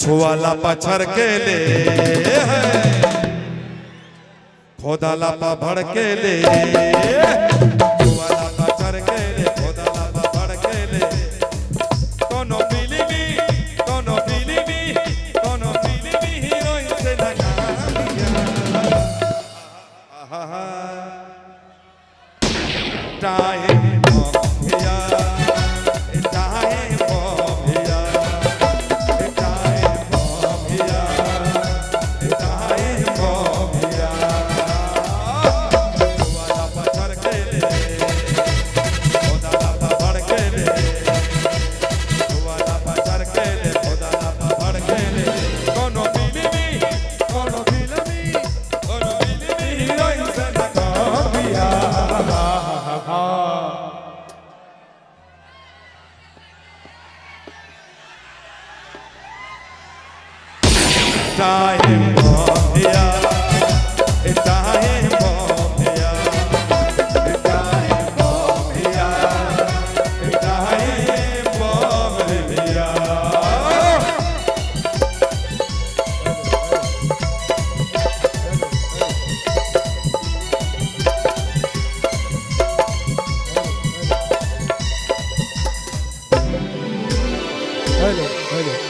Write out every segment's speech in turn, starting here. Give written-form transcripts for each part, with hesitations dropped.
छुआला पछड़ के ले खोदाला पा भड़ के ले छुआला पछड़ के ले खोदाला पा भड़ के ले कोनो फिल्मी हीरोइन से लगा time time bomb yeah time bomb yeah time bomb yeah time bomb yeah hello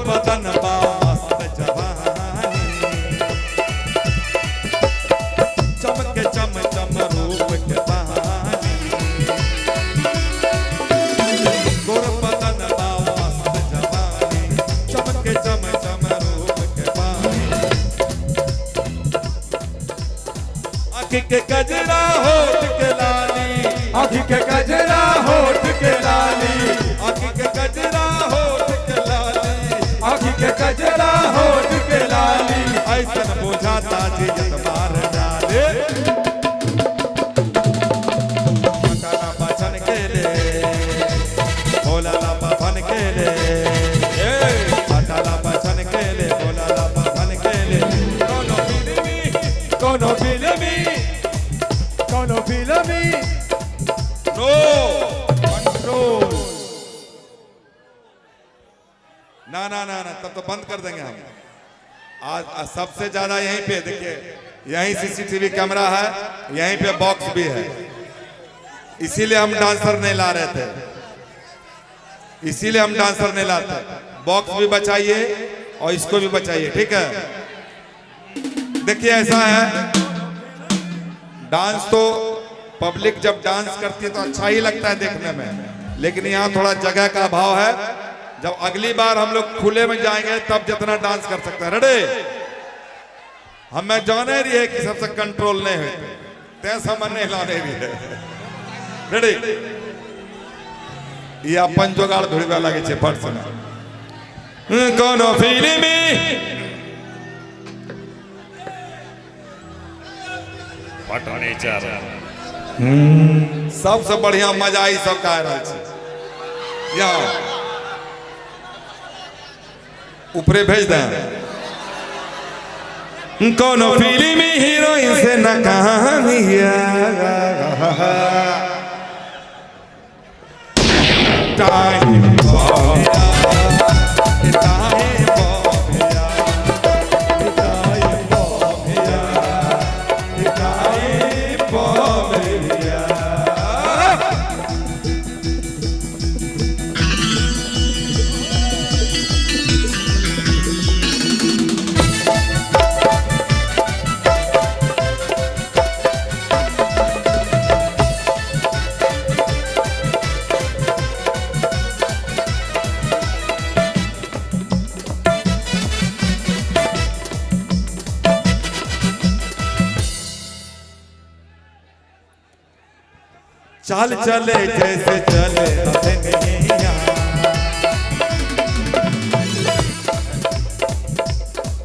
बदन बा मस्त जवानी चमके चम चम रूप के बहानी गोर बदन बा मस्त जवानी चमके चम चम रूप के बहानी आँखी के गजरा होठ के लाली आँखी के गजरा होठ के लाली आँखी के गजरा होठ के लाली आँखी के गजरा होठ के लाली ऐसन बुझाता जियत मार डाले मकाना बचन के ले भोला बन के ले अटाला बचन के ले भोला बन के ले कोनो फिल्मी नो कंट्रोल ना ना ना ना तब तो बंद कर देंगे हम आज सबसे ज्यादा यहीं पे देखिए यहीं सीसीटीवी कैमरा है यहीं पे बॉक्स भी है इसीलिए हम डांसर नहीं ला रहे थे इसीलिए हम डांसर नहीं लाते बॉक्स भी बचाइए और इसको भी बचाइए ठीक है देखिए ऐसा है डांस तो पब्लिक जब डांस करती है तो अच्छा ही लगता है देखने में लेकिन यहाँ थोड़ा जगह का अभाव है जब अगली बार हम लोग खुले में जाएंगे तब जितना डांस कर सकते हैं रेडी हमें जाने रही है कि सबसे कंट्रोल नहीं हुई तैसा मन नहीं लाने भी है रेडी ये अपन जोगाड़ धोड़ी वाला के छे फट सुना कोनो फिल्मी पटने चार सबसे बढ़िया मजा ई सब का रहा है यहाँ ऊपरे भेज दें कोनो फिल्मी हीरोइन से न कहानिया टाइम चाल चले जैसे चले हथनिया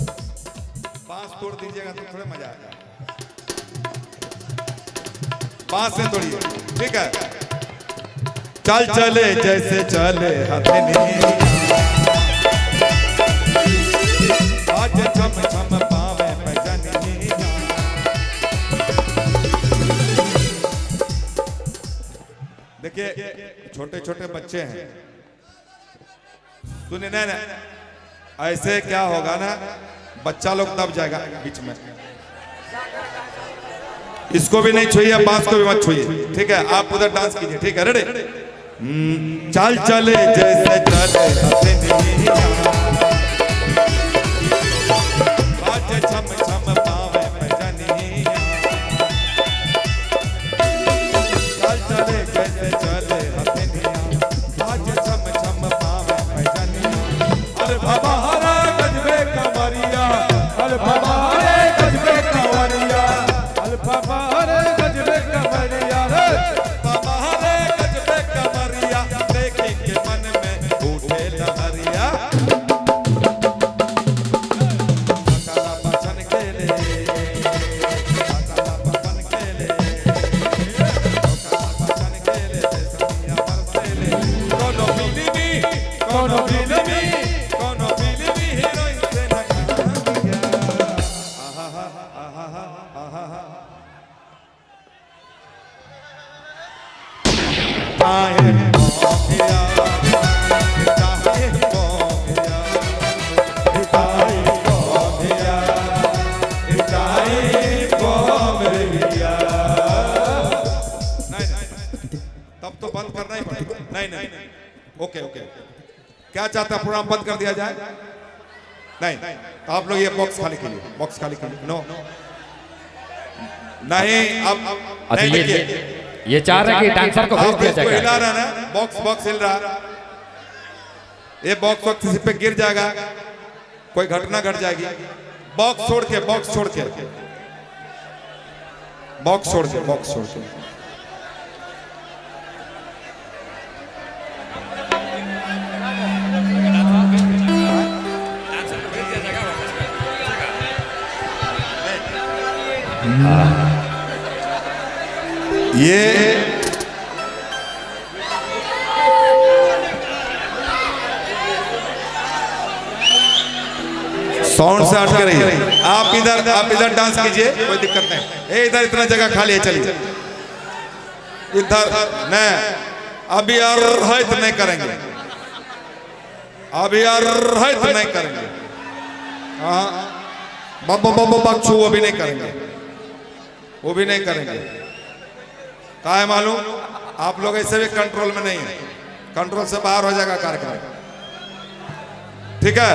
बांस तोड़ दीजिएगा तो थोड़ा मजा आएगा बांस से तोड़िए ठीक है चाल चले जैसे चले हथनिया देखिए छोटे छोटे बच्चे हैं, सुनिए ना, ऐसे क्या होगा ना, बच्चा लोग दब जाएगा बीच में। इसको भी नहीं छुइए, बांस को भी मत छुइए, ठीक है? आप उधर डांस कीजिए, ठीक है? रेडी? चाल चले जैसे चले हथेलियां, बाजे छम छम पावे पैजनियां, चाल चले जैसे चले हथेलियां, बाजे छम छम पावे पैजनियां। अरे बाबा हरे गजबे कमरिया, अरे बाबा हरे गजबे कमरिया, अरे बाबा हरे गजबे कमरिया, बाबा हरे गजबे कमरिया, देखी के मन में उठे लहरिया। काला बचन के ले, काला बचन के ले, काला बचन के ले, सनिया बरसे ले। कोनो फिल्मी हीरोइन से न गया। आहा आहा आहा आए मोहिया, चाहे मोहिया, चाहे मोहिया, चाहे मोहिया। नहीं, तब तो बंद करना ही पड़ेगा। नहीं, ओके। क्या चाहता है, प्रोग्राम बंद कर दिया जाए? नहीं, तो आप लोग ये बॉक्स खाली कीजिए, बॉक्स खाली कीजिए। नो नहीं, अब नहीं, देखिए ये चाह रहे कि डांसर को भेज दिया जाएगा। हिला रहा ना, बॉक्स हिल रहा, ये बॉक्स किसी पे गिर जाएगा, कोई घटना घट जाएगी। बॉक्स छोड़ के, बॉक्स छोड़ के, बॉक्स छोड़ के, बॉक्स छोड़ के। ये साउंड से हट के रहिए। आप इधर डांस कीजिए, कोई दिक्कत नहीं। इधर इतना जगह खाली है, चलिए इधर। नहीं, अभी अर्हित नहीं करेंगे, अभी अर्हित नहीं करेंगे। हाँ, बच्चू वो भी नहीं करेंगे, वो भी नहीं करेंगे। क्या है मालूम, आप लोग ऐसे भी कंट्रोल में नहीं है, कंट्रोल से बाहर हो जाएगा कार्यक्रम, ठीक है?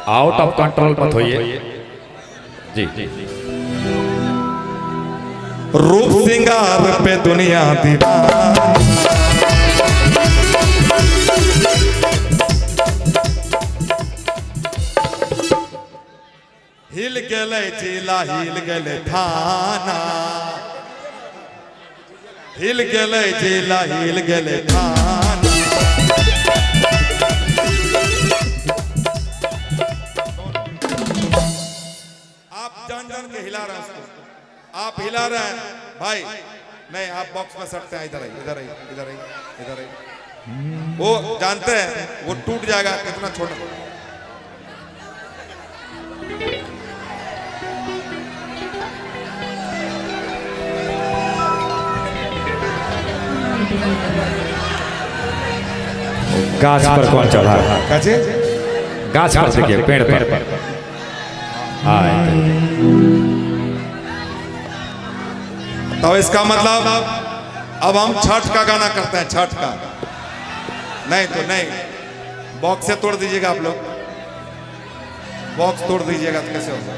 आउट ऑफ कंट्रोल मत होइए जी। रूप सिंगार पे दुनिया दीवाना, हिल गेले जिला, हिल गेले थाना, हिल गेले जिला, हिल गेले थाना। आप जान के हिला रहे हैं उसको, आप हिला रहे हैं भाई। नहीं, आप बॉक्स में सटते हैं। इधर आइए, इधर आइए, इधर आइए, इधर आइए। वो जानते हैं वो टूट जाएगा, कितना छोटा। गाछ पर कौन चढ़ा है? कैसे? गाछ पर देखिए, पेड़ पर। तो इसका मतलब अब हम छठ का गाना करते हैं, छठ का। नहीं तो नहीं, बॉक्स से तोड़ दीजिएगा आप लोग, बॉक्स तोड़ दीजिएगा तो कैसे होगा?